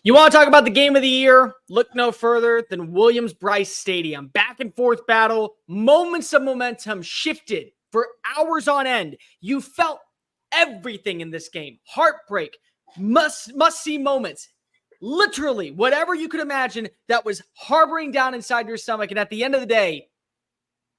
You want to talk about the game of the year? Look no further than Williams-Brice Stadium. Back and forth battle, moments of momentum shifted for hours on end. You felt everything in this game. Heartbreak, must-see moments. Literally, whatever you could imagine that was harboring down inside your stomach. And at the end of the day,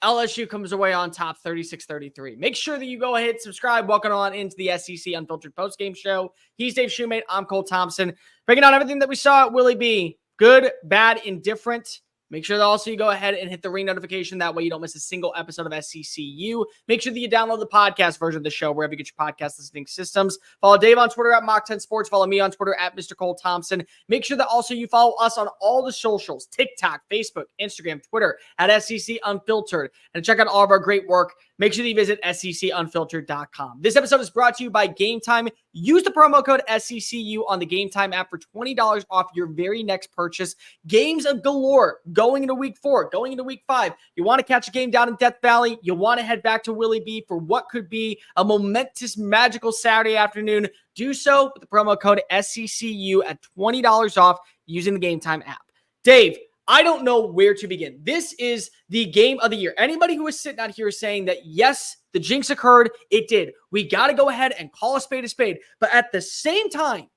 LSU comes away on top 36-33. Make sure that you go ahead and subscribe. Welcome on into the SEC Unfiltered Postgame Show. He's Dave Shumate. I'm Cole Thompson. Breaking down everything that we saw at Willie B. Good, bad, indifferent. Make sure that also you go ahead and hit the ring notification. That way you don't miss a single episode of SCCU. Make sure that you download the podcast version of the show wherever you get your podcast listening systems. Follow Dave on Twitter at Mock10 Sports. Follow me on Twitter at Mr. Cole Thompson. Make sure that also you follow us on all the socials, TikTok, Facebook, Instagram, Twitter at SEC Unfiltered. And check out all of our great work. Make sure that you visit SECUnfiltered.com. This episode is brought to you by Game Time. Use the promo code SECU on the Game Time app for $20 off your very next purchase. Games of galore going into week 4, going into week 5. You want to catch a game down in Death Valley? You want to head back to Willie B for what could be a momentous, magical Saturday afternoon? Do so with the promo code SECU at $20 off using the Game Time app. Dave, I don't know where to begin. This is the game of the year. Anybody who is sitting out here saying that, yes, the jinx occurred, it did. We got to go ahead and call a spade a spade. But at the same time,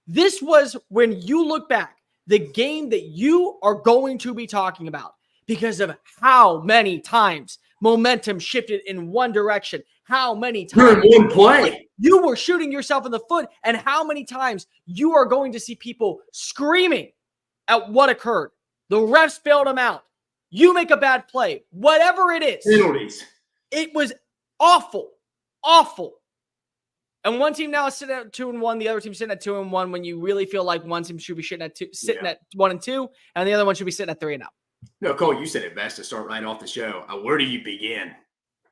this was, when you look back, the game that you are going to be talking about because of how many times momentum shifted in one direction, how many times in one play you were shooting yourself in the foot, and how many times you are going to see people screaming at what occurred. The refs bailed him out. You make a bad play. Whatever it is. Penalties. It was awful. Awful. And one team now is sitting at 2-1. The other team sitting at 2-1 when you really feel like one team should be sitting at 1-2, and the other one should be sitting at 3-0. No, Cole, you said it best to start right off the show. Where do you begin?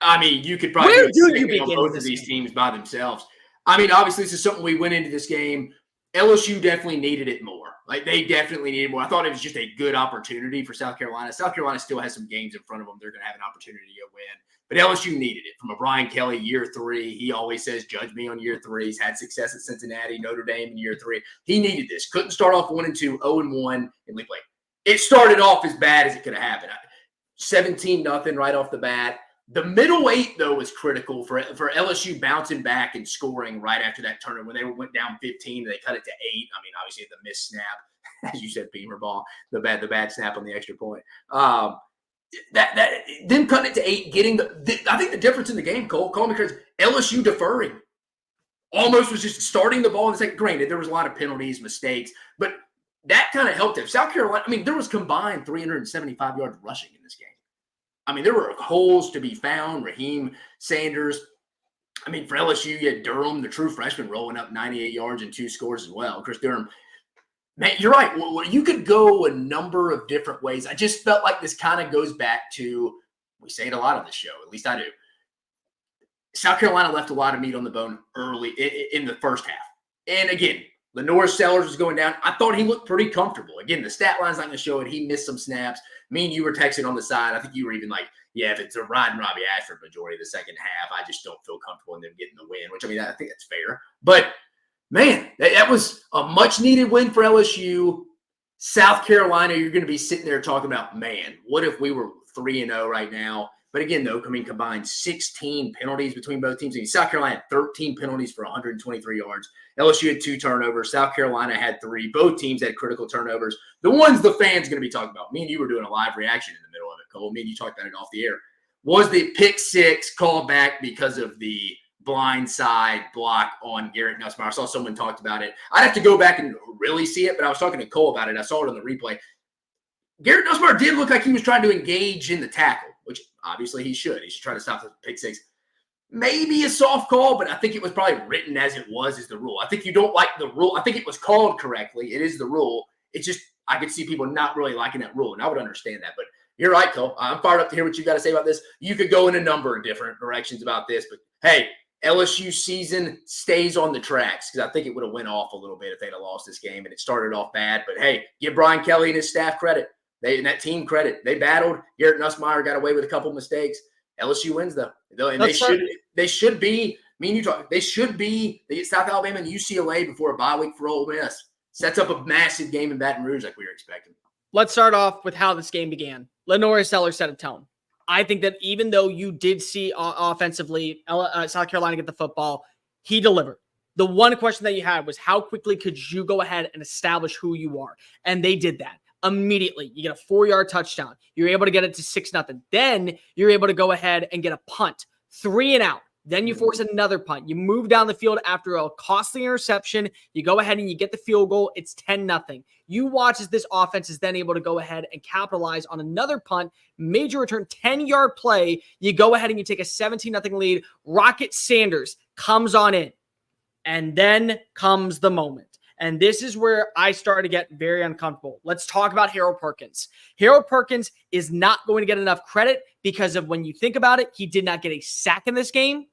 I mean, you could probably on both of these teams by themselves. I mean, obviously, this is something we went into this game. LSU definitely needed it more. Like, they definitely needed more. I thought it was just a good opportunity for South Carolina. South Carolina still has some games in front of them. They're going to have an opportunity to go win. But LSU needed it. From a Brian Kelly, year 3. He always says, judge me on year 3. He's had success at Cincinnati, Notre Dame in year 3. He needed this. Couldn't start off 1-2, 0-1 in league play. It started off as bad as it could have happened. 17-0 right off the bat. The middle 8, though, was critical for LSU bouncing back and scoring right after that turnover. When they went down 15, they cut it to 8. I mean, obviously, the missed snap, as you said, Beamer ball, the bad snap on the extra point. Them cutting it to 8, getting I think the difference in the game, Cole me because LSU deferring. Almost was just starting the ball in the second. Granted, there was a lot of penalties, mistakes, but that kind of helped them. South Carolina, I mean, there was combined 375 yards rushing in this game. I mean, there were holes to be found. Raheem Sanders. I mean, for LSU, you had Durham, the true freshman, rolling up 98 yards and 2 scores as well. Chris Durham, man, you're right. Well, you could go a number of different ways. I just felt like this kind of goes back to, we say it a lot on this show, at least I do. South Carolina left a lot of meat on the bone early in the first half. And again, Lenore Sellers was going down. I thought he looked pretty comfortable. Again, the stat line's not going to show it. He missed some snaps. Me and you were texting on the side. I think you were even like, yeah, if it's a riding Robbie Ashford majority of the second half, I just don't feel comfortable in them getting the win, which, I mean, I think that's fair. But, man, that was a much-needed win for LSU. South Carolina, you're going to be sitting there talking about, man, what if we were 3-0 right now? But again, though, I mean, combined 16 penalties between both teams. I mean, South Carolina had 13 penalties for 123 yards. LSU had 2 turnovers. South Carolina had 3. Both teams had critical turnovers. The ones the fans going to be talking about, me and you were doing a live reaction in the middle of it, Cole. Me and you talked about it off the air. Was the pick 6 called back because of the blindside block on Garrett Nussmeier? I saw someone talked about it. I'd have to go back and really see it, but I was talking to Cole about it. I saw it on the replay. Garrett Nussmeier did look like he was trying to engage in the tackle, which obviously he should. He should try to stop the pick 6. Maybe a soft call, but I think it was probably written as it was is the rule. I think you don't like the rule. I think it was called correctly. It is the rule. It's just I could see people not really liking that rule, and I would understand that. But you're right, Cole. I'm fired up to hear what you got to say about this. You could go in a number of different directions about this, but hey, LSU season stays on the tracks because I think it would have went off a little bit if they'd have lost this game, and it started off bad. But hey, give Brian Kelly and his staff credit. And that team credit. They battled. Garrett Nussmeier got away with a couple mistakes. LSU wins though, and they should be. Me and you talk. They should be. They get South Alabama and UCLA before a bye week for Ole Miss. sets up a massive game in Baton Rouge like we were expecting. Let's start off with how this game began. Lenore Sellers set a tone. I think that even though you did see offensively South Carolina get the football, he delivered. The one question that you had was how quickly could you go ahead and establish who you are? And they did that immediately. You get a 4-yard touchdown. You're able to get it to 6-0. Then you're able to go ahead and get a punt, 3 and out. Then you force another punt. You move down the field after a costly interception. You go ahead and you get the field goal. It's 10-0. You watch as this offense is then able to go ahead and capitalize on another punt, major return, 10-yard play. You go ahead and you take a 17-0 lead. Rocket Sanders comes on in. And then comes the moment. And this is where I start to get very uncomfortable. Let's talk about Harold Perkins. Harold Perkins is not going to get enough credit because of when you think about it, he did not get a sack in this game.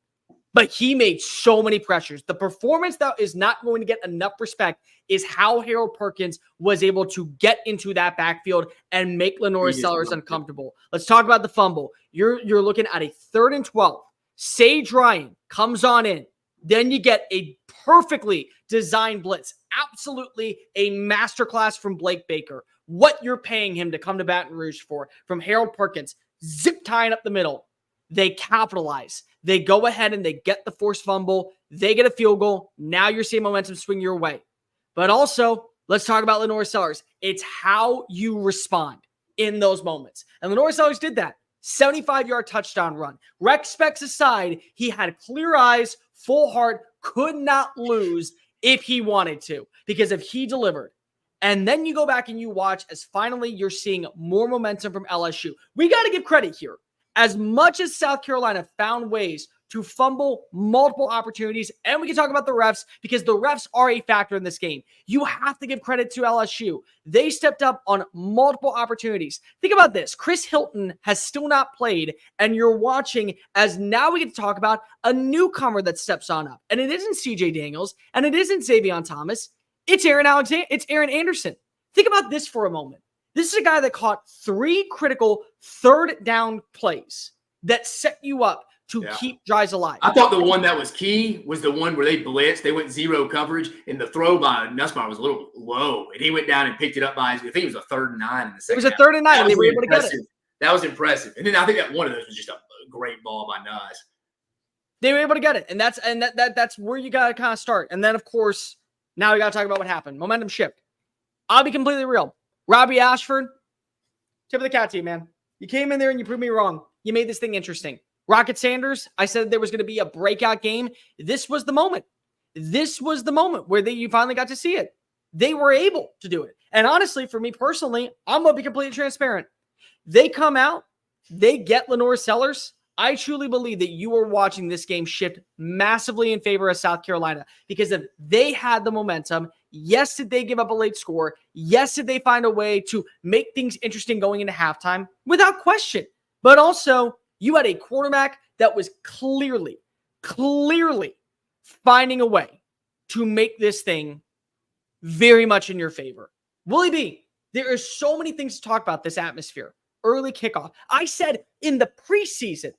But he made so many pressures. The performance that is not going to get enough respect is how Harold Perkins was able to get into that backfield and make Lenore Sellers uncomfortable. Let's talk about the fumble. You're looking at a 3rd and 12. Sage Ryan comes on in. Then you get a perfectly designed blitz. Absolutely a masterclass from Blake Baker. What you're paying him to come to Baton Rouge for from Harold Perkins. Zip tying up the middle. They capitalize. They go ahead and they get the forced fumble. They get a field goal. Now you're seeing momentum swing your way. But also, let's talk about Lenore Sellers. It's how you respond in those moments. And Lenore Sellers did that. 75-yard touchdown run. Rec specs aside, he had clear eyes, full heart, could not lose if he wanted to, because if he delivered. And then you go back and you watch as finally you're seeing more momentum from LSU. We got to give credit here. As much as South Carolina found ways to fumble multiple opportunities, and we can talk about the refs because the refs are a factor in this game. You have to give credit to LSU. They stepped up on multiple opportunities. Think about this. Chris Hilton has still not played, and you're watching as now we get to talk about a newcomer that steps on up. And it isn't CJ Daniels, and it isn't Xavion Thomas. It's Aaron Alexander. It's Aaron Anderson. Think about this for a moment. This is a guy that caught 3 critical 3rd down plays that set you up to keep drives alive. I thought the one that was key was the one where they blitzed. They went 0 coverage, and the throw by Nussbaum was a little low, and he went down and picked it up by I think it was a 3rd and 9 in the second. It was a 3rd and 9, and they were able to get it. That was impressive. And then I think that one of those was just a great ball by Nuss. They were able to get it, and that's where you got to kind of start. And then, of course, now we got to talk about what happened. Momentum shift. I'll be completely real. Robbie Ashford, tip of the cat to you, man. You came in there and you proved me wrong. You made this thing interesting. Rocket Sanders, I said there was going to be a breakout game. This was the moment. This was the moment where you finally got to see it. They were able to do it. And honestly, for me personally, I'm going to be completely transparent. They come out, they get Lenore Sellers. I truly believe that you are watching this game shift massively in favor of South Carolina because if they had the momentum, yes, did they give up a late score? Yes, did they find a way to make things interesting going into halftime? Without question. But also, you had a quarterback that was clearly finding a way to make this thing very much in your favor. Willie B, there are so many things to talk about this atmosphere. Early kickoff. I said in the preseason,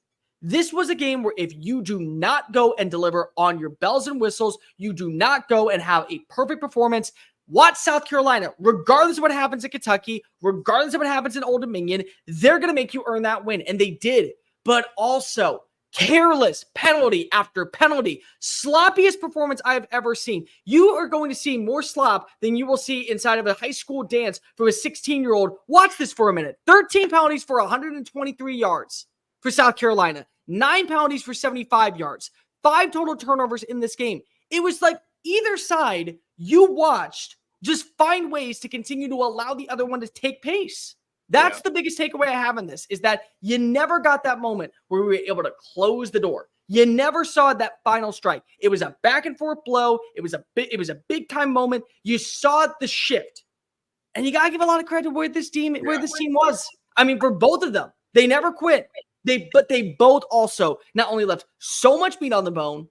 this was a game where if you do not go and deliver on your bells and whistles, you do not go and have a perfect performance, watch South Carolina, regardless of what happens in Kentucky, regardless of what happens in Old Dominion, they're going to make you earn that win. And they did. But also, careless penalty after penalty, sloppiest performance I've ever seen. You are going to see more slop than you will see inside of a high school dance from a 16-year-old. Watch this for a minute. 13 penalties for 123 yards for South Carolina. 9 penalties for 75 yards. 5 total turnovers in this game. It was like either side you watched just find ways to continue to allow the other one to take pace. That's the biggest takeaway I have in this is that you never got that moment where we were able to close the door. You never saw that final strike. It was a back and forth blow. It was a big time moment. You saw the shift. And you got to give a lot of credit where this team was. I mean, for both of them, they never quit. But they both also not only left so much meat on the bone,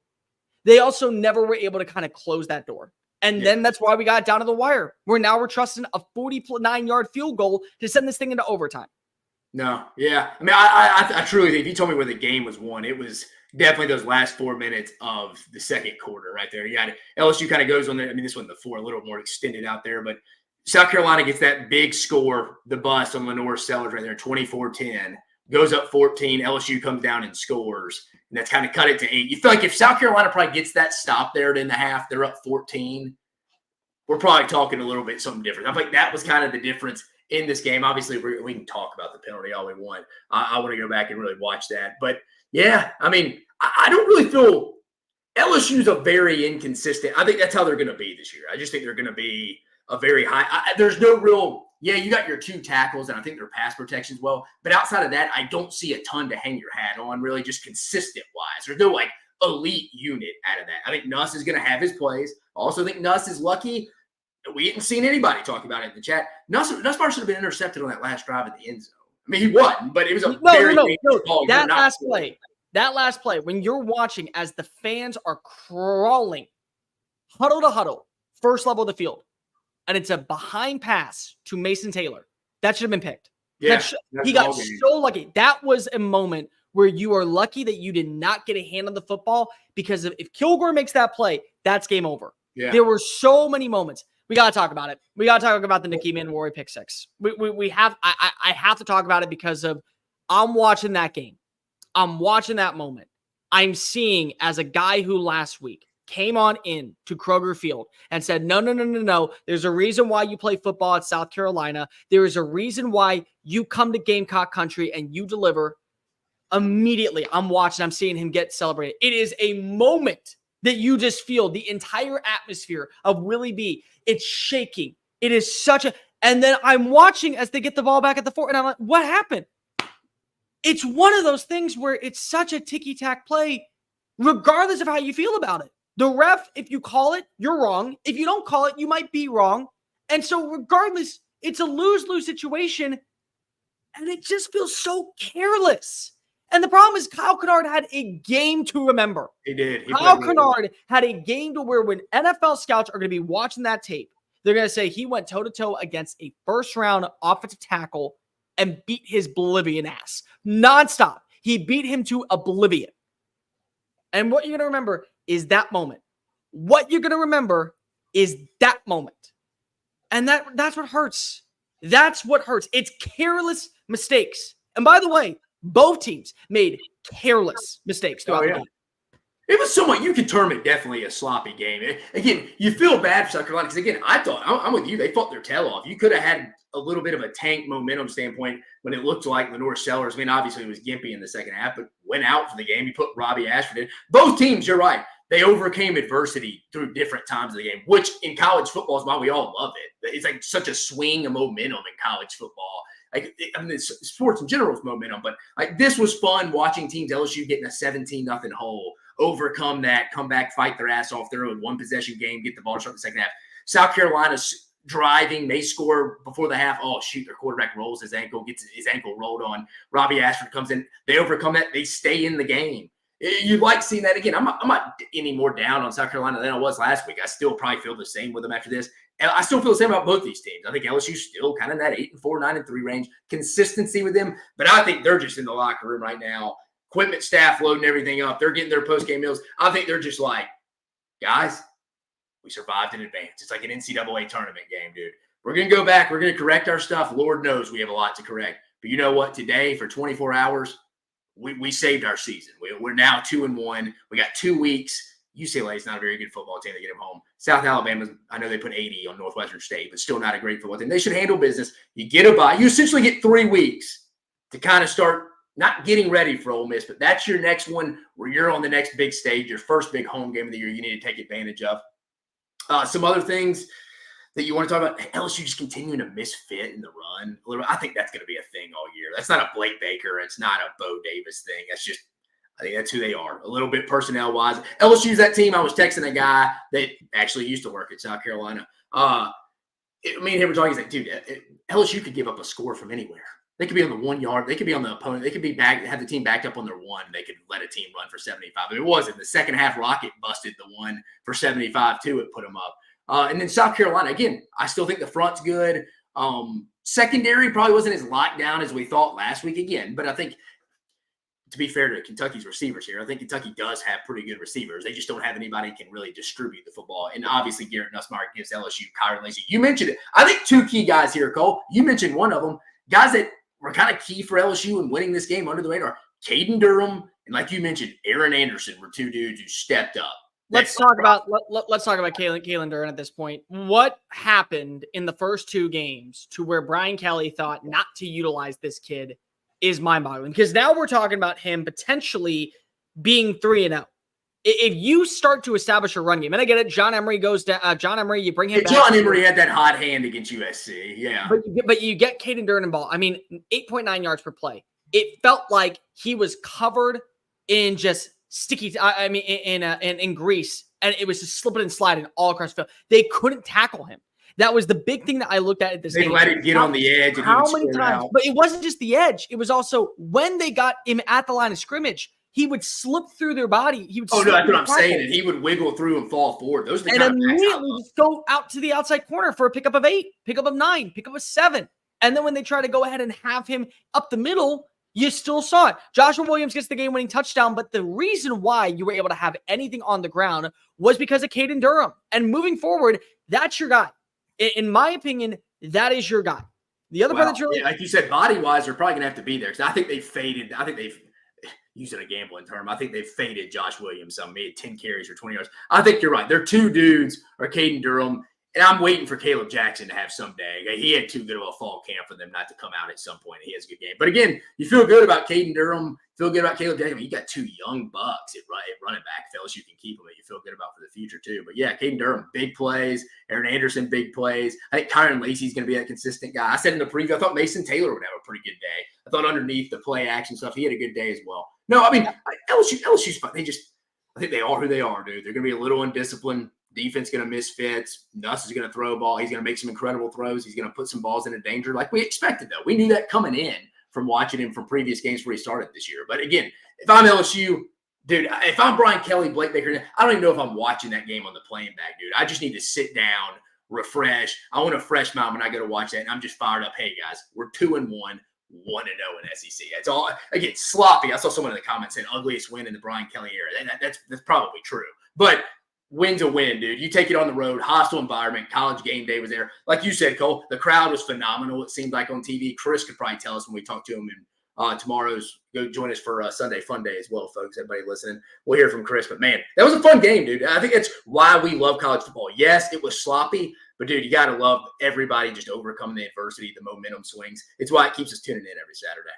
they also never were able to kind of close that door. And then that's why we got down to the wire. We're trusting a 49-yard field goal to send this thing into overtime. No, yeah. I mean, I truly think if you told me where the game was won, it was Definitely those last 4 minutes of the second quarter right there. You got it. LSU kind of goes on there. I mean, this one, the four, a little more extended out there, but South Carolina gets that big score, the bust on Lenore Sellers right there, 24-10, goes up 14. LSU comes down and scores, and that's kind of cut it to 8. You feel like if South Carolina probably gets that stop there in the half, they're up 14, we're probably talking a little bit something different. I think that was kind of the difference in this game. Obviously, we can talk about the penalty all we want. I want to go back and really watch that. But, yeah, I mean, I don't really feel LSU's a very inconsistent. I think that's how they're going to be this year. I just think they're going to be a very high. There's no real – yeah, you got your 2 tackles, and I think their pass protection as well. But outside of that, I don't see a ton to hang your hat on, really, just consistent-wise. There's no, like, elite unit out of that. I think Nuss is going to have his plays. I also think Nuss is lucky. We hadn't seen anybody talk about it in the chat. Nussbaum should have been intercepted on that last drive at the end zone. I mean, he wasn't, but it was a very dangerous ball. That last play, when you're watching as the fans are crawling huddle to huddle, first level of the field, and it's a behind pass to Mason Taylor, that should have been picked. Yeah, he got so lucky. That was a moment where you are lucky that you did not get a hand on the football, because if Kilgore makes that play, that's game over. Yeah. There were so many moments. We got to talk about it. We got to talk about the Nakeem Anwari pick six. We have. I have to talk about it because of I'm watching that game. I'm watching that moment. I'm seeing as a guy who last week came on in to Kroger Field and said, no. There's a reason why you play football at South Carolina. There is a reason why you come to Gamecock country and you deliver. Immediately, I'm watching. I'm seeing him get celebrated. It is a moment that you just feel the entire atmosphere of Willie B. It's shaking. It is such a, and then I'm watching as they get the ball back at the 4, and I'm like, what happened? It's one of those things where it's such a ticky-tack play, regardless of how you feel about it. The ref, if you call it, you're wrong. If you don't call it, you might be wrong. And so regardless, it's a lose-lose situation, and it just feels so careless. And the problem is Kyle Kennard had a game to remember. He did. Kyle Kennard had a game to where when NFL scouts are going to be watching that tape, they're going to say he went toe-to-toe against a first-round offensive tackle and beat his Bolivian ass. Nonstop. He beat him to oblivion. And what you're going to remember is that moment. What you're going to remember is that moment. And that's what hurts. That's what hurts. It's careless mistakes. And by the way, both teams made careless mistakes throughout the game. It was somewhat, you could term it definitely a sloppy game. Again, you feel bad for South Carolina because, again, I thought, I'm with you, they fought their tail off. You could have had a little bit of a tank momentum standpoint when it looked like Lenore Sellers. I mean, obviously it was gimpy in the second half, but went out for the game. You put Robbie Ashford in. Both teams, you're right, they overcame adversity through different times of the game, which in college football is why we all love it. It's like such a swing of momentum in college football. Like, I mean, sports in general is momentum, but like this was fun watching teams, LSU getting a 17-0 hole, overcome that, come back, fight their ass off. They're in one possession game, get the ball to start the second half. South Carolina's driving, they score before the half. Oh, shoot, their quarterback rolls his ankle, gets his ankle rolled on. Robbie Ashford comes in. They overcome that. They stay in the game. You like seeing that again. I'm not any more down on South Carolina than I was last week. I still probably feel the same with them after this. And I still feel the same about both these teams. I think LSU's still kind of in that 8-4, 9-3 range. Consistency with them. But I think they're just in the locker room right now. Equipment staff loading everything up. They're getting their post-game meals. I think they're just like, guys, we survived in advance. It's like an NCAA tournament game, dude. We're going to go back. We're going to correct our stuff. Lord knows we have a lot to correct. But you know what? Today, for 24 hours, we saved our season. We're now 2-1. We got 2 weeks. UCLA is not a very good football team to get them home. South Alabama, I know they put 80 on Northwestern State, but still not a great football team. They should handle business. You get a bye. You essentially get 3 weeks to kind of start not getting ready for Ole Miss, but that's your next one where you're on the next big stage, your first big home game of the year you need to take advantage of. Some other things that you want to talk about, LSU just continuing to misfit in the run. I think that's going to be a thing all year. That's not a Blake Baker. It's not a Bo Davis thing. That's just, I think that's who they are, a little bit personnel-wise. LSU's that team. I was texting a guy that actually used to work at South Carolina. Me and him were talking. He's like, dude, LSU could give up a score from anywhere. They could be on the 1 yard. They could be on the opponent. They could be back, have the team backed up on their 1. They could let a team run for 75. But it wasn't. The second half, Rocket busted the 1 for 75 too. It put them up. And then South Carolina, again, I still think the front's good. Secondary probably wasn't as locked down as we thought last week again. But I think to be fair to Kentucky's receivers here, I think Kentucky does have pretty good receivers. They just don't have anybody who can really distribute the football. And obviously, Garrett Nussmeier gives LSU Kyron Lacy. You mentioned it. I think two key guys here, Cole. You mentioned one of them. Guys that were kind of key for LSU in winning this game under the radar. Caden Durham and, like you mentioned, Aaron Anderson were two dudes who stepped up. Let's talk about Kalen Durham at this point. What happened in the first two games to where Brian Kelly thought not to utilize this kid is mind-boggling, because now we're talking about him potentially being 3-0. If you start to establish a run game, and I get it, John Emery goes down. John Emery, you bring him back. John Emery had that hot hand against USC, yeah. But you get Caden Durham ball. I mean, 8.9 yards per play. It felt like he was covered in just sticky. In grease, and it was just slipping and sliding all across the field. They couldn't tackle him. That was the big thing that I looked at this game. They let him get on the edge. And how many times? Out. But it wasn't just the edge. It was also when they got him at the line of scrimmage, he would slip through their body. He would. Oh no, that's what I'm saying. And he would wiggle through and fall forward. Those are the and immediately just go out to the outside corner for a pickup of 8, pickup of 9, pickup of 7. And then when they try to go ahead and have him up the middle, you still saw it. Joshua Williams gets the game-winning touchdown, but the reason why you were able to have anything on the ground was because of Caden Durham. And moving forward, that's your guy. In my opinion, that is your guy. The other part that's really... Yeah, like you said, body-wise, they're probably going to have to be there, because I think they faded. I think they've, using a gambling term, I think they've faded Josh Williams some, maybe 10 carries or 20 yards. I think you're right. They're two dudes, or Caden Durham, and I'm waiting for Caleb Jackson to have some day. He had too good of a fall camp for them not to come out at some point. He has a good game. But again, you feel good about Caden Durham, feel good about Caleb Jackson. I mean, you got two young bucks at running back. If LSU can keep them, that you feel good about for the future too. But yeah, Caden Durham, big plays. Aaron Anderson, big plays. I think Kyron Lacy's going to be a consistent guy. I said in the preview, I thought Mason Taylor would have a pretty good day. I thought underneath the play action stuff, he had a good day as well. No, I mean, LSU's fun. I think they are who they are, dude. They're going to be a little undisciplined. Defense going to miss fits. Nuss is going to throw a ball. He's going to make some incredible throws. He's going to put some balls into danger like we expected, though. We knew that coming in from watching him from previous games where he started this year. But again, if I'm LSU, dude, if I'm Brian Kelly, Blake Baker, I don't even know if I'm watching that game on the playing back, dude. I just need to sit down, refresh. I want a fresh mind when I go to watch that, and I'm just fired up. Hey, guys, we're 2-1. 1-0 in SEC. That's all. Again, sloppy. I saw someone in the comments saying ugliest win in the Brian Kelly era. That's probably true. But win's a win, dude. You take it on the road, hostile environment, college game day was there. Like you said, Cole, the crowd was phenomenal, it seemed like on TV. Chris could probably tell us when we talk to him. And tomorrow's go join us for Sunday Fun Day as well, folks. Everybody listening. We'll hear from Chris. But, man, that was a fun game, dude. I think that's why we love college football. Yes, it was sloppy. But, dude, you got to love everybody just overcoming the adversity, the momentum swings. It's why it keeps us tuning in every Saturday.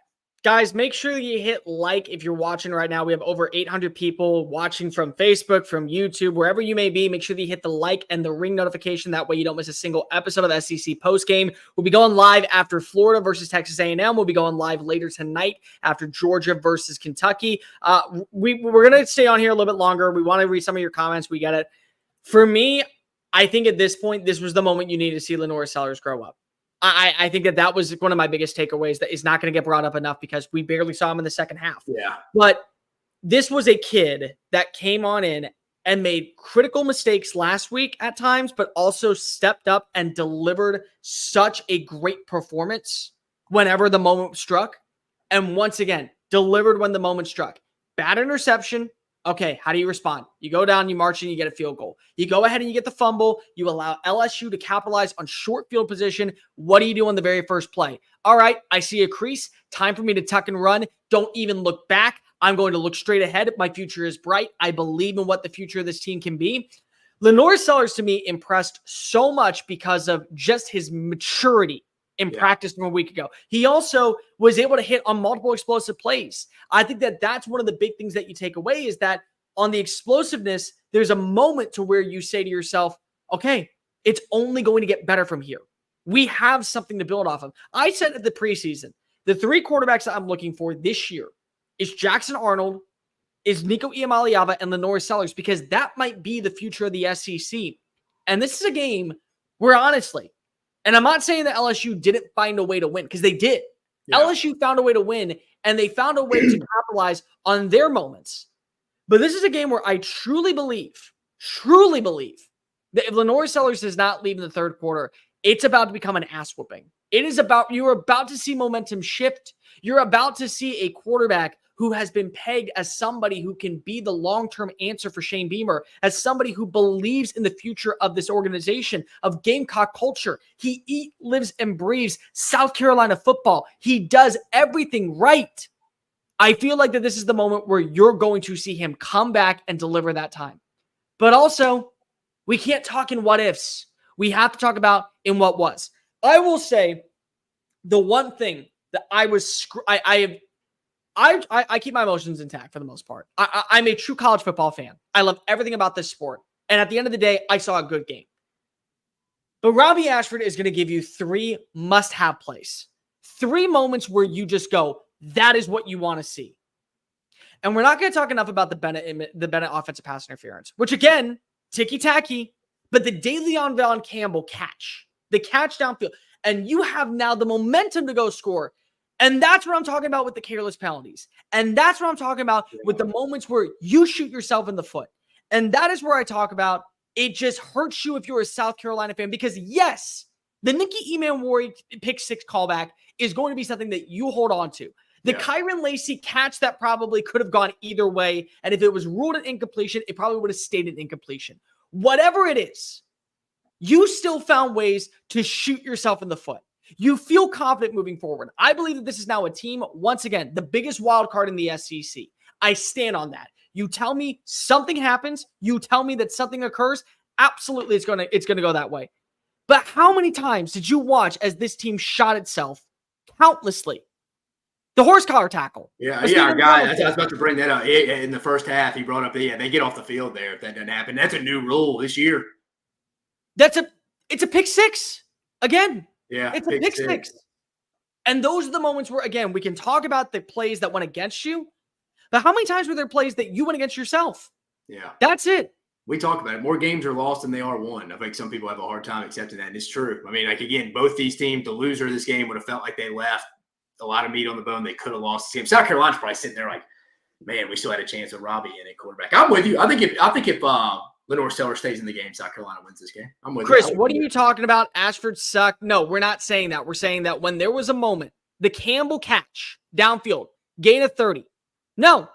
Guys, make sure that you hit like if you're watching right now. We have over 800 people watching from Facebook, from YouTube, wherever you may be. Make sure that you hit the like and the ring notification. That way you don't miss a single episode of SEC Postgame. We'll be going live after Florida versus Texas A&M. We'll be going live later tonight after Georgia versus Kentucky. We're going to stay on here a little bit longer. We want to read some of your comments. We get it. For me, I think at this point, this was the moment you need to see Lenore Sellers grow up. I think that was one of my biggest takeaways that is not going to get brought up enough because we barely saw him in the second half. Yeah. But this was a kid that came on in and made critical mistakes last week at times, but also stepped up and delivered such a great performance whenever the moment struck. And once again, delivered when the moment struck. Bad interception. Okay, how do you respond? You go down, you march, and you get a field goal. You go ahead and you get the fumble. You allow LSU to capitalize on short field position. What do you do on the very first play? All right, I see a crease. Time for me to tuck and run. Don't even look back. I'm going to look straight ahead. My future is bright. I believe in what the future of this team can be. Lenore Sellers, to me, impressed so much because of just his maturity in practice from a week ago. He also was able to hit on multiple explosive plays. I think that that's one of the big things that you take away is that on the explosiveness, there's a moment to where you say to yourself, okay, it's only going to get better from here. We have something to build off of. I said at the preseason, the 3 quarterbacks that I'm looking for this year is Jackson Arnold, is Nico Iamaleava, and Lenore Sellers, because that might be the future of the SEC. And this is a game where honestly, and I'm not saying that LSU didn't find a way to win, because they did. Yeah. LSU found a way to win, and they found a way to capitalize on their moments. But this is a game where I truly believe that if Lenore Sellers does not leave in the third quarter, it's about to become an ass whooping. You're about to see momentum shift. You're about to see a quarterback who has been pegged as somebody who can be the long-term answer for Shane Beamer, as somebody who believes in the future of this organization, of Gamecock culture. He eats, lives, and breathes South Carolina football. He does everything right. I feel like that this is the moment where you're going to see him come back and deliver that time. But also, we can't talk in what ifs. We have to talk about in what was. I will say the one thing that I keep my emotions intact for the most part. I'm a true college football fan. I love everything about this sport. And at the end of the day, I saw a good game. But Robbie Ashford is going to give you 3 must-have plays. 3 moments where you just go, that is what you want to see. And we're not going to talk enough about the Bennett offensive pass interference, which again, ticky-tacky, but the DeLeon Van Campbell catch, the catch downfield, and you have now the momentum to go score. And that's what I'm talking about with the careless penalties. And that's what I'm talking about with the moments where you shoot yourself in the foot. And that is where I talk about it just hurts you if you're a South Carolina fan, because yes, the Nicky Emanwari pick 6 callback is going to be something that you hold on to. The Kyron Lacey catch that probably could have gone either way. And if it was ruled an incompletion, it probably would have stayed an incompletion. Whatever it is, you still found ways to shoot yourself in the foot. You feel confident moving forward. I believe that this is now a team, once again, the biggest wild card in the SEC. I stand on that. You tell me something happens, you tell me that something occurs, absolutely it's going to go that way. But how many times did you watch as this team shot itself countlessly? The horse collar tackle. Yeah, our guy, I was about to bring that up. In the first half, he brought up they get off the field there if that doesn't happen. That's a new rule this year. It's a pick 6. Again. Yeah, it's a pick 6. And those are the moments where, again, we can talk about the plays that went against you, but how many times were there plays that you went against yourself? Yeah. That's it. We talk about it. More games are lost than they are won. I think some people have a hard time accepting that, and it's true. I mean, like, again, both these teams, the loser of this game would have felt like they left a lot of meat on the bone. They could have lost the game. South Carolina's probably sitting there like, man, we still had a chance with Robbie in at quarterback. I'm with you. I think if Lenore Stellar stays in the game, South Carolina wins this game. I'm with Chris, you. what are you talking about? Ashford sucked. No, we're not saying that. We're saying that when there was a moment, the Campbell catch downfield, gain of 30. No,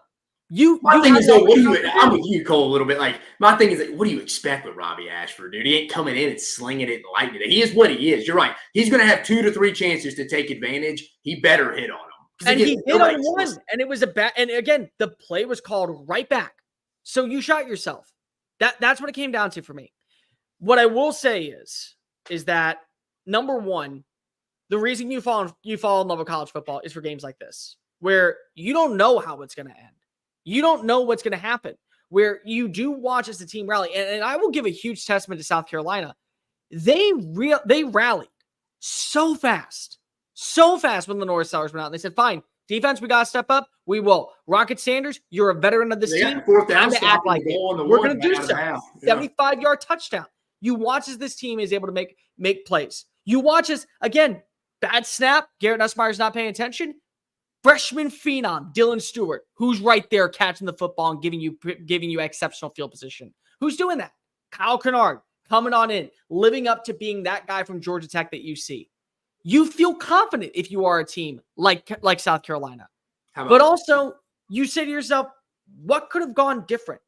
My thing is, I'm with you, Cole, a little bit. Like, my thing is, like, what do you expect with Robbie Ashford, dude? He ain't coming in and slinging it and lighting it. He is what he is. You're right. He's going to have 2 to 3 chances to take advantage. He better hit on them. And he did on one, and it was a bad. And again, the play was called right back. So you shot yourself. That's what it came down to for me. What I will say is that number one, the reason you fall in love with college football is for games like this, where you don't know how it's going to end. You don't know what's going to happen, where you do watch as the team rally. And I will give a huge testament to South Carolina. They rallied so fast when Lenore Sellers went out. And they said, fine, defense, we got to step up. We will. Rocket Sanders, you're a veteran of this team. Time to act like it. We're going to do so. 75-yard touchdown. You watch as this team is able to make plays. You watch as, again, bad snap. Garrett Nussmeier's not paying attention. Freshman phenom, Dylan Stewart, who's right there catching the football and giving you exceptional field position. Who's doing that? Kyle Kennard coming on in, living up to being that guy from Georgia Tech that you see. You feel confident if you are a team like South Carolina. But also, you say to yourself, what could have gone different?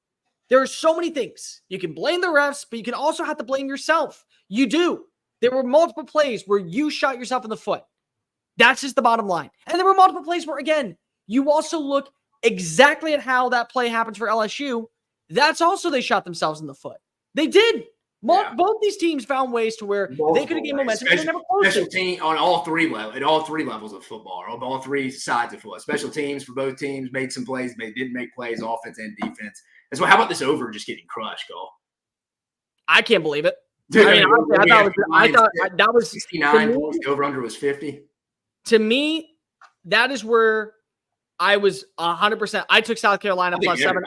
There are so many things. You can blame the refs, but you can also have to blame yourself. You do. There were multiple plays where you shot yourself in the foot. That's just the bottom line. And there were multiple plays where, again, you also look exactly at how that play happens for LSU. That's also they shot themselves in the foot. They did. Both these teams found ways to where they could have gained momentum. Special team on all three levels of football, on all 3 sides of football. Special teams for both teams made some plays. They didn't make plays, offense and defense. And so how about this over just getting crushed, Cole? I can't believe it. Dude, I thought that was 69. The over-under was 50. To me, that is where I was 100%. I took South Carolina plus 7.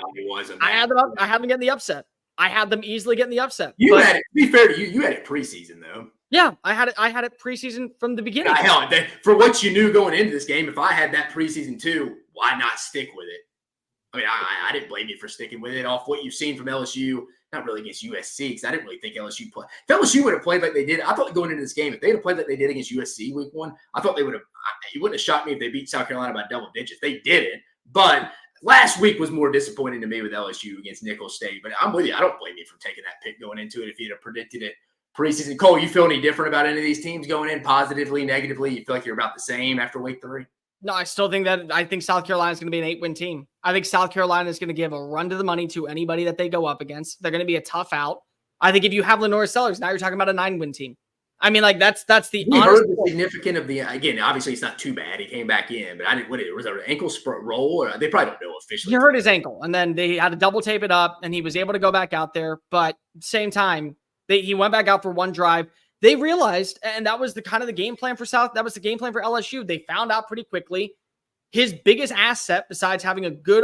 I had them getting the upset. I had them easily getting the upset. Had it, to be fair to you, you had it preseason though. Yeah, I had it preseason from the beginning. Hell, for what you knew going into this game, if I had that preseason too, why not stick with it? I mean, I didn't blame you for sticking with it off what you've seen from LSU. Not really against USC, because I didn't really think LSU played. If LSU would have played like they did, I thought going into this game, if they'd have played like they did against USC week 1, I thought they would have. It wouldn't have shocked me if they beat South Carolina by double digits. They didn't, But last week was more disappointing to me with LSU against Nicholls State. But I'm with you. I don't blame you for taking that pick going into it if you'd have predicted it preseason. Cole, you feel any different about any of these teams going in positively, negatively? You feel like you're about the same after week 3? No, I think South Carolina is going to be an 8-win team. I think South Carolina is going to give a run to the money to anybody that they go up against. They're going to be a tough out. I think if you have Lenore Sellers, now you're talking about a 9-win team. I mean, like that's the. We heard the significant of the again. Obviously, it's not too bad. He came back in, but I didn't. Was there an ankle roll? Or they probably don't know officially. He hurt his ankle, and then they had to double tape it up, and he was able to go back out there. But same time, he went back out for one drive. They realized, and that was the kind of the game plan for South. That was the game plan for LSU. They found out pretty quickly his biggest asset, besides having great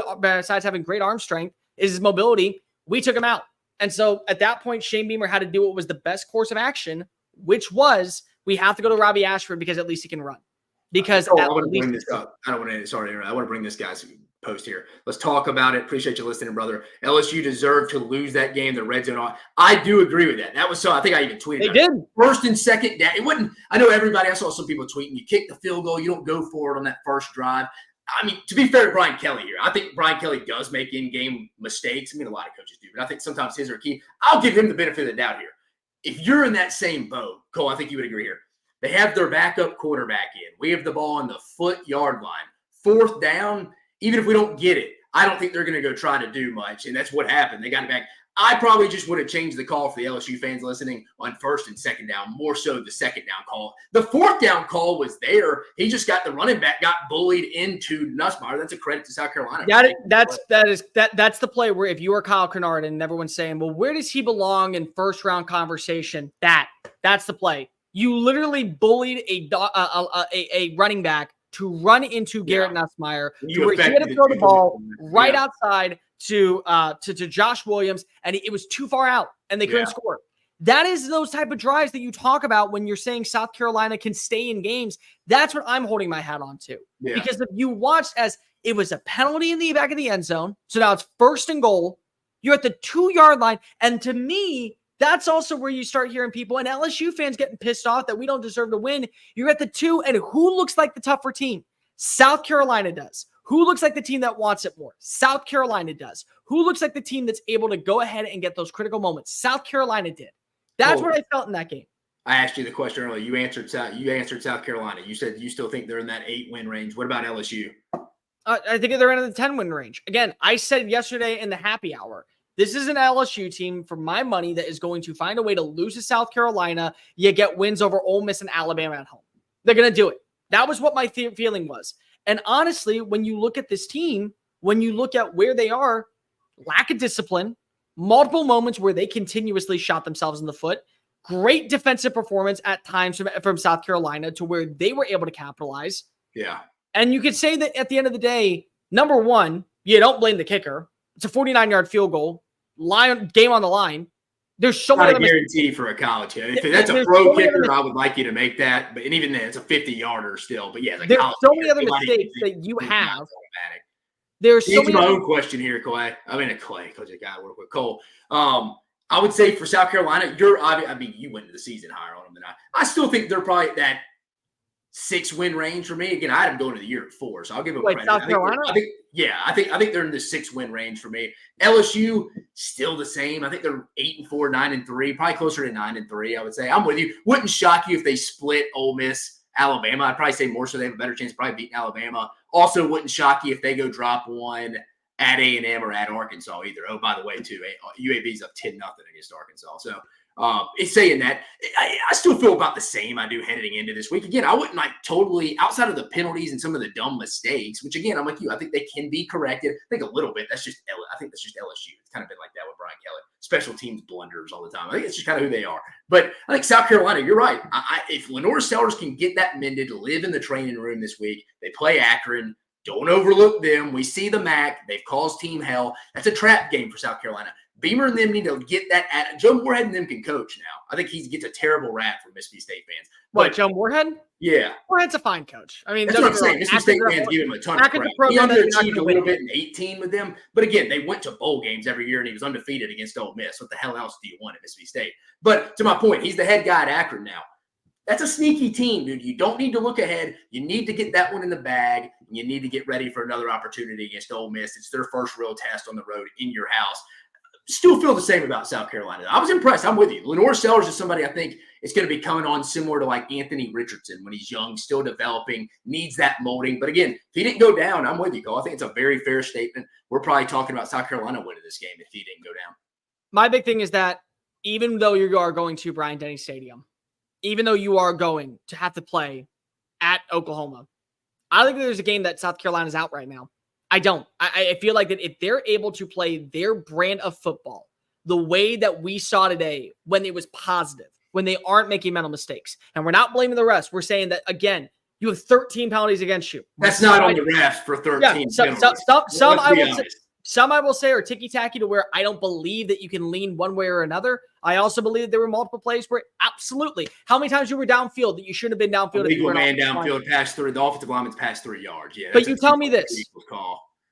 arm strength, is his mobility. We took him out, and so at that point, Shane Beamer had to do what was the best course of action, which was we have to go to Robbie Ashford because at least he can run. Because I want to bring this up. I want to bring this guy's post here. Let's talk about it. Appreciate you listening, brother. LSU deserved to lose that game. The red zone on. I do agree with that. That was so. I think I even tweeted. They did first and second down. It wouldn't. I know everybody. I saw some people tweeting. You kick the field goal. You don't go for it on that first drive. I mean, to be fair to Brian Kelly here, I think Brian Kelly does make in-game mistakes. I mean, a lot of coaches do, but I think sometimes his are key. I'll give him the benefit of the doubt here. If you're in that same boat, Cole, I think you would agree here. They have their backup quarterback in. We have the ball on the yard line. 4th down, even if we don't get it, I don't think they're going to go try to do much. And that's what happened. They got it back. I probably just would have changed the call for the LSU fans listening on 1st and 2nd down, more so the 2nd down call. The 4th down call was there. He just got the running back, got bullied into Nussmeier. That's a credit to South Carolina. That's the play where if you are Kyle Kennard and everyone's saying, well, where does he belong in first round conversation? That's the play. You literally bullied a running back to run into Garrett Nussmeier. He had to throw the ball right outside to Josh Williams, and it was too far out, and they couldn't score. That is those type of drives that you talk about when you're saying South Carolina can stay in games. That's what I'm holding my hat on to. Yeah. Because if you watched as it was a penalty in the back of the end zone, so now it's 1st and goal. You're at the 2-yard line, and to me, that's also where you start hearing people and LSU fans getting pissed off that we don't deserve to win. You're at the 2, and who looks like the tougher team? South Carolina does. Who looks like the team that wants it more? South Carolina does. Who looks like the team that's able to go ahead and get those critical moments? South Carolina did. That's what I felt in that game. I asked you the question earlier. You answered South Carolina. You said you still think they're in that 8-win range. What about LSU? I think they're in the 10-win range. Again, I said yesterday in the happy hour, this is an LSU team, for my money, that is going to find a way to lose to South Carolina. You get wins over Ole Miss and Alabama at home. They're going to do it. That was what my feeling was. And honestly, when you look at this team, when you look at where they are, lack of discipline, multiple moments where they continuously shot themselves in the foot, great defensive performance at times from South Carolina to where they were able to capitalize. Yeah. And you could say that at the end of the day, number one, you don't blame the kicker. It's a 49-yard field goal, game on the line. There's so many. Not a guarantee for a college. If that's a pro kicker, I would like you to make that. But and even then, it's a 50-yarder still. But yeah, there's so many other mistakes that you have. There's so many. My own question here, Clay. Coach, I got to work with Cole. I would say for South Carolina, you went into the season higher on them than I still think they're probably at that 6-win range for me. Again, I had them going to the year at 4, so I'll give them credit. South Carolina? I think they're in the 6-win range for me. LSU still the same. I think they're 8-4, 9-3, probably closer to 9-3. I would say. I'm with you. Wouldn't shock you if they split Ole Miss, Alabama. I'd probably say more so they have a better chance of probably beating Alabama. Also, wouldn't shock you if they go drop one at A&M or at Arkansas either. Oh, by the way, too, UAB's up 10-0 against Arkansas. So. It's saying that I still feel about the same I do heading into this week. Again, I wouldn't totally outside of the penalties and some of the dumb mistakes, which again, I'm like you, I think they can be corrected. I think a little bit. I think that's just LSU. It's kind of been like that with Brian Kelly. Special teams blunders all the time. I think it's just kind of who they are. But I think South Carolina, you're right. If Lenore Sellers can get that mended, live in the training room this week, they play Akron. Don't overlook them. We see the MAC. They've caused team hell. That's a trap game for South Carolina. Beamer and them need to get that. Joe Moorhead and them can coach now. I think he gets a terrible rap from Mississippi State fans. What, Joe Moorhead? Yeah. Moorhead's a fine coach. I mean, that's what I'm saying. Mississippi State fans give him a ton of credit. He underachieved a little bit in 18 with them. But again, they went to bowl games every year, and he was undefeated against Ole Miss. What the hell else do you want at Mississippi State? But to my point, he's the head guy at Akron now. That's a sneaky team, dude. You don't need to look ahead. You need to get that one in the bag. And you need to get ready for another opportunity against Ole Miss. It's their first real test on the road in your house. Still feel the same about South Carolina. I was impressed. I'm with you. Lenore Sellers is somebody I think is going to be coming on similar to like Anthony Richardson when he's young, still developing, needs that molding. But again, if he didn't go down, I'm with you, Cole. I think it's a very fair statement. We're probably talking about South Carolina winning this game if he didn't go down. My big thing is that even though you are going to Bryant-Denny Stadium, even though you are going to have to play at Oklahoma, I think there's a game that South Carolina's out right now. I don't. I feel like that if they're able to play their brand of football the way that we saw today, when it was positive, when they aren't making mental mistakes, and we're not blaming the rest, we're saying that, again, you have 13 penalties against you. That's not on the refs for 13 penalties. Some I will say are ticky-tacky to where I don't believe that you can lean one way or another. I also believe that there were multiple plays where absolutely. How many times you were downfield that you shouldn't have been downfield? Illegal man downfield past 3. The offensive lineman's past 3 yards. Yeah. But you tell me this.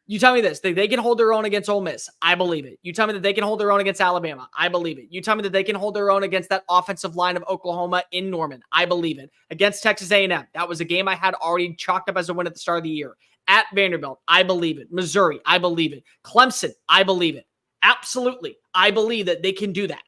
You tell me this. They can hold their own against Ole Miss. I believe it. You tell me that they can hold their own against Alabama. I believe it. You tell me that they can hold their own against that offensive line of Oklahoma in Norman. I believe it. Against Texas A&M. That was a game I had already chalked up as a win at the start of the year. At Vanderbilt, I believe it. Missouri, I believe it. Clemson, I believe it. Absolutely. I believe that they can do that.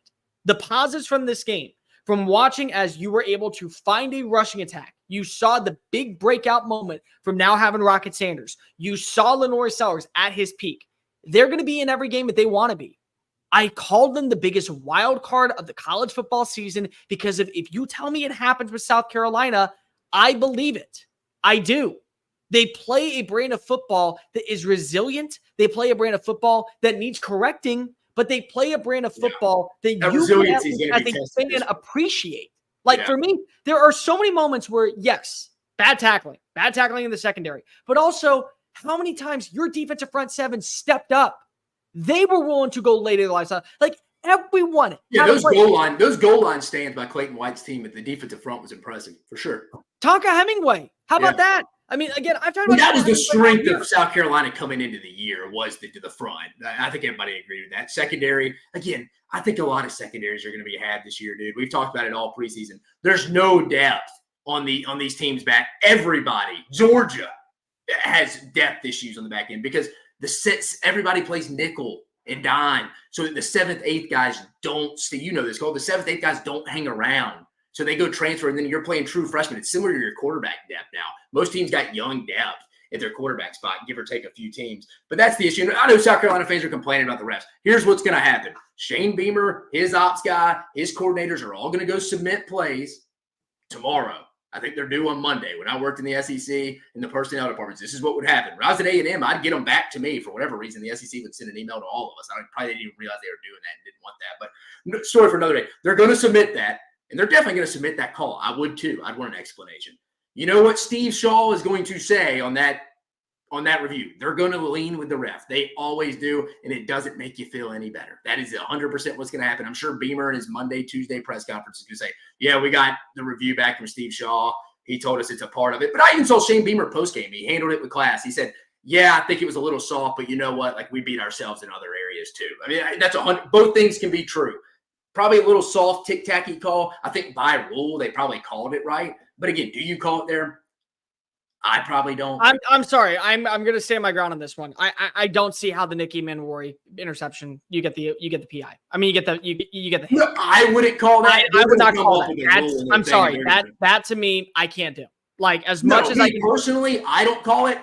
The positives from this game, from watching as you were able to find a rushing attack, you saw the big breakout moment from now having Rocket Sanders. You saw Lenore Sellers at his peak. They're going to be in every game that they want to be. I called them the biggest wild card of the college football season because if you tell me it happens with South Carolina, I believe it. I do. They play a brand of football that is resilient. They play a brand of football that needs correcting, but they play a brand of football that you can, as a fan, appreciate. For me, there are so many moments where, yes, bad tackling in the secondary, but also how many times your defensive front seven stepped up. They were willing to go later in the lifestyle. Like everyone. Yeah, those goal line stands by Clayton White's team at the defensive front was impressive for sure. Tonka Hemingway. How about that? I mean, again, I've talked about that was the strength of South Carolina coming into the year was the front. I think everybody agreed with that. Secondary, again, I think a lot of secondaries are going to be had this year, dude. We've talked about it all preseason. There's no depth on these teams back. Everybody, Georgia has depth issues on the back end because everybody plays nickel and dime, so that the 7th, 8th guys don't stay. You know this, Cole. The 7th, 8th guys don't hang around. So they go transfer, and then you're playing true freshmen. It's similar to your quarterback depth now. Most teams got young depth at their quarterback spot, give or take a few teams. But that's the issue. I know South Carolina fans are complaining about the refs. Here's what's going to happen. Shane Beamer, his ops guy, his coordinators are all going to go submit plays tomorrow. I think they're due on Monday. When I worked in the SEC in the personnel departments, this is what would happen. When I was at A&M, I'd get them back to me for whatever reason. The SEC would send an email to all of us. I probably didn't even realize they were doing that and didn't want that. But story for another day. They're going to submit that. And they're definitely going to submit that call. I would too. I'd want an explanation. You know what Steve Shaw is going to say on that review? They're going to lean with the ref. They always do, and it doesn't make you feel any better. That is 100% what's going to happen. I'm sure Beamer in his Monday, Tuesday press conference is going to say, yeah, we got the review back from Steve Shaw. He told us it's a part of it. But I even saw Shane Beamer postgame. He handled it with class. He said, yeah, I think it was a little soft, but you know what? Like, we beat ourselves in other areas too. I mean, that's both things can be true. Probably a little soft, tic-tacky call. I think by rule, they probably called it right. But again, do you call it there? I probably don't. I'm sorry. I'm going to stand my ground on this one. I don't see how the Nicky Manwari interception, you get the PI. I mean, you get the hit. No, I wouldn't call that. I would not call that. I'm sorry. That to me, I can't do. Like, as much as I can personally, I don't call it.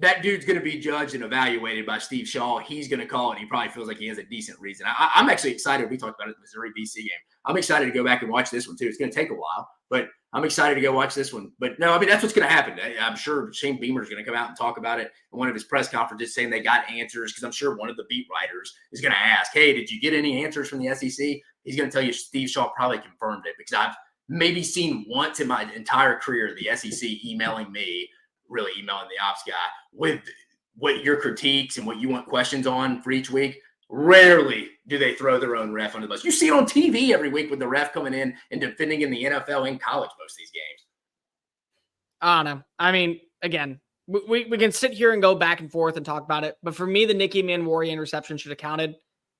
That dude's going to be judged and evaluated by Steve Shaw. He's going to call it. He probably feels like he has a decent reason. I'm actually excited. We talked about it in the Missouri-BC game. I'm excited to go back and watch this one, too. It's going to take a while, but I'm excited to go watch this one. But, no, I mean, that's what's going to happen. I'm sure Shane Beamer is going to come out and talk about it in one of his press conferences saying they got answers because I'm sure one of the beat writers is going to ask, hey, did you get any answers from the SEC? He's going to tell you Steve Shaw probably confirmed it because I've maybe seen once in my entire career the SEC emailing me, really emailing the ops guy with what your critiques and what you want questions on for each week. Rarely do they throw their own ref under the bus. You see it on TV every week with the ref coming in and defending in the NFL and college most of these games. I don't know. I mean, again, we can sit here and go back and forth and talk about it. But for me, the Nicky Manwari interception should have counted.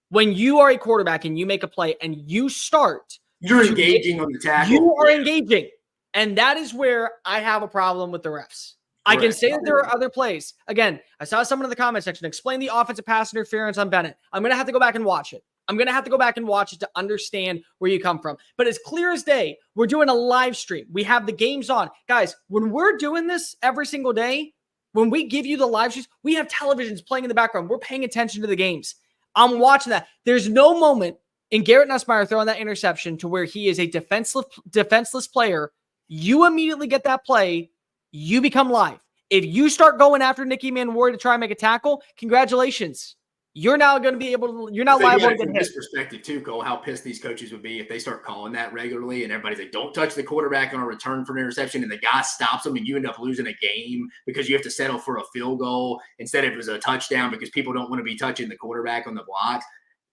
When you are a quarterback and you make a play and you start. You're engaging on the tackle. You are engaging. And that is where I have a problem with the refs. I can say that there are other plays. Again, I saw someone in the comment section explain the offensive pass interference on Bennett. I'm going to have to go back and watch it. To understand where you come from. But it's clear as day, we're doing a live stream. We have the games on. Guys, when we're doing this every single day, when we give you the live streams, we have televisions playing in the background. We're paying attention to the games. I'm watching that. There's no moment in Garrett Nussmeier throwing that interception to where he is a defenseless player. You immediately get that play. You become live. If you start going after Nicky Manwari to try and make a tackle, congratulations. You're now going to be able to, you're not liable to get hit. From this perspective too, Cole, how pissed these coaches would be if they start calling that regularly and everybody's like, don't touch the quarterback on a return for an interception, and the guy stops them and you end up losing a game because you have to settle for a field goal instead of it was a touchdown because people don't want to be touching the quarterback on the blocks.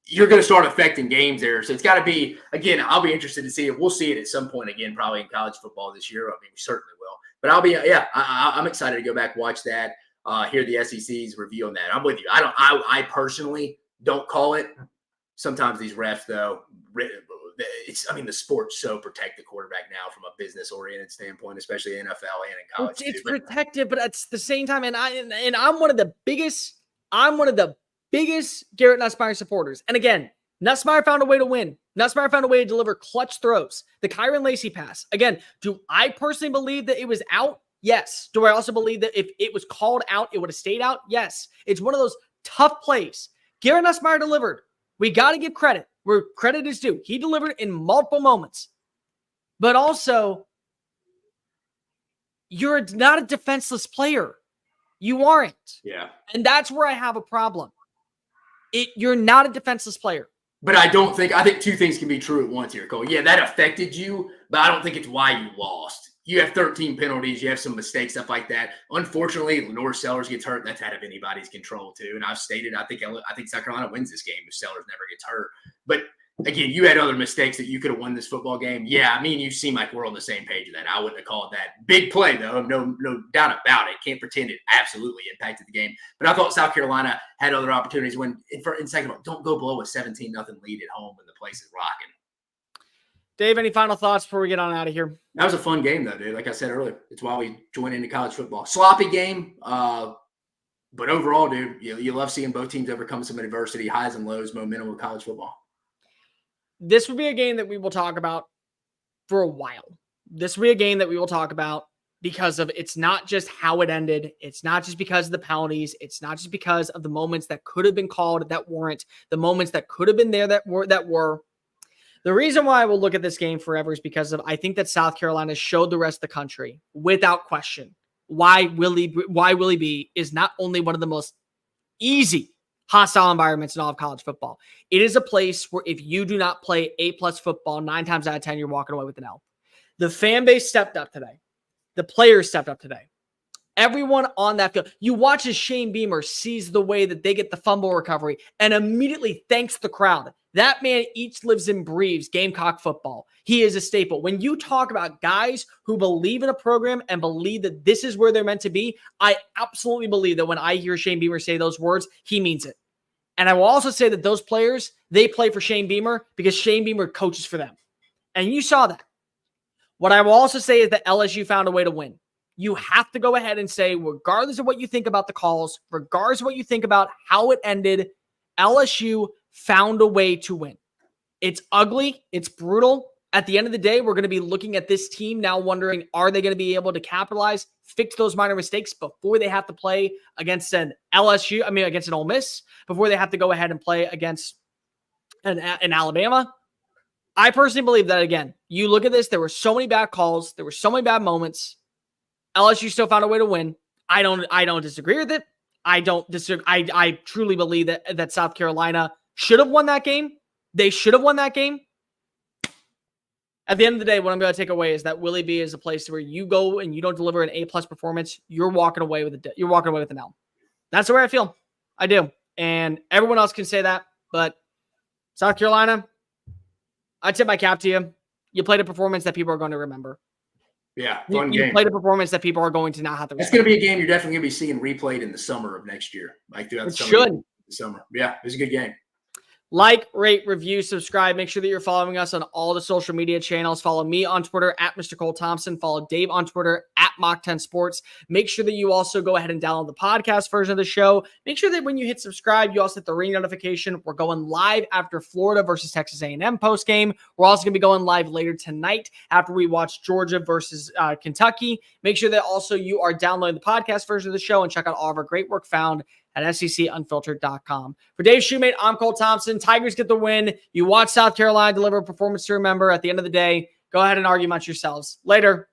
You're going to start affecting games there. So it's got to be, again, I'll be interested to see it. We'll see it at some point again, probably in college football this year. I mean, we certainly will. But I'm excited to go back, watch that, hear the SEC's review on that. I'm with you. I personally don't call it. Sometimes these refs, though, the sports so protect the quarterback now from a business-oriented standpoint, especially in NFL and in college. It's protected, but at the same time, and I'm one of the biggest Garrett Nussmeier supporters. And again, Nussmeier found a way to win. Nussmeier found a way to deliver clutch throws. The Kyron Lacy pass. Again, do I personally believe that it was out? Yes. Do I also believe that if it was called out, it would have stayed out? Yes. It's one of those tough plays. Garrett Nussmeier delivered. We got to give credit where credit is due. He delivered in multiple moments. But also, you're not a defenseless player. You aren't. Yeah. And that's where I have a problem. You're not a defenseless player. But I think two things can be true at once here, Cole. Yeah, that affected you, but I don't think it's why you lost. You have 13 penalties. You have some mistakes, stuff like that. Unfortunately, Lenore Sellers gets hurt. That's out of anybody's control, too. And I've stated, I think South Carolina wins this game if Sellers never gets hurt. But, again, you had other mistakes that you could have won this football game. Yeah, me and you seem like we're on the same page of that. I wouldn't have called that. Big play, though. No doubt about it. Can't pretend it absolutely impacted the game. But I thought South Carolina had other opportunities when, in second of all, don't go below a 17-0 lead at home when the place is rocking. Dave, any final thoughts before we get on out of here? That was a fun game, though, dude. Like I said earlier, it's why we joined into college football. Sloppy game, but overall, dude, you love seeing both teams overcome some adversity, highs and lows, momentum with college football. This will be a game that we will talk about for a while. This will be a game that we will talk about because of it's not just how it ended. It's not just because of the penalties. It's not just because of the moments that could have been called that weren't, the moments that could have been there that were. The reason why I will look at this game forever is because of I think that South Carolina showed the rest of the country without question why Willie B is not only one of the most easy hostile environments in all of college football. It is a place where if you do not play A+ football 9 times out of 10, you're walking away with an L. The fan base stepped up today. The players stepped up today. Everyone on that field. You watch as Shane Beamer sees the way that they get the fumble recovery and immediately thanks the crowd. That man eats, lives, and breathes Gamecock football. He is a staple. When you talk about guys who believe in a program and believe that this is where they're meant to be, I absolutely believe that when I hear Shane Beamer say those words, he means it. And I will also say that those players, they play for Shane Beamer because Shane Beamer coaches for them. And you saw that. What I will also say is that LSU found a way to win. You have to go ahead and say, regardless of what you think about the calls, regardless of what you think about how it ended, LSU found a way to win. It's ugly. It's brutal. At the end of the day, we're going to be looking at this team now wondering, are they going to be able to capitalize, fix those minor mistakes before they have to play against an against an Ole Miss, before they have to go ahead and play against an Alabama? I personally believe that, again, you look at this, there were so many bad calls. There were so many bad moments. LSU still found a way to win. I don't disagree with it. I don't disagree. I truly believe that South Carolina should have won that game. They should have won that game. At the end of the day, what I'm going to take away is that Willie B is a place where you go and you don't deliver an A+ performance, you're walking away with an L. That's the way I feel. I do. And everyone else can say that, but South Carolina, I tip my cap to you. You played a performance that people are going to remember. Yeah, fun game. You played a performance that people are going to not have to. That's going to be a game you're definitely going to be seeing replayed in the summer of next year, like throughout the summer. Should. The summer. Yeah, it was a good game. Like, rate, review, subscribe. Make sure that you're following us on all the social media channels. Follow me on Twitter at Mr. Cole Thompson. Follow Dave on Twitter at Mach10 Sports. Make sure that you also go ahead and download the podcast version of the show. Make sure that when you hit subscribe, you also hit the ring notification. We're going live after Florida versus Texas A&M postgame. We're also going to be going live later tonight after we watch Georgia versus Kentucky. Make sure that also you are downloading the podcast version of the show and check out all of our great work found at secunfiltered.com. For Dave Shumate, I'm Cole Thompson. Tigers get the win. You watch South Carolina deliver a performance to remember. At the end of the day, go ahead and argue amongst yourselves. Later.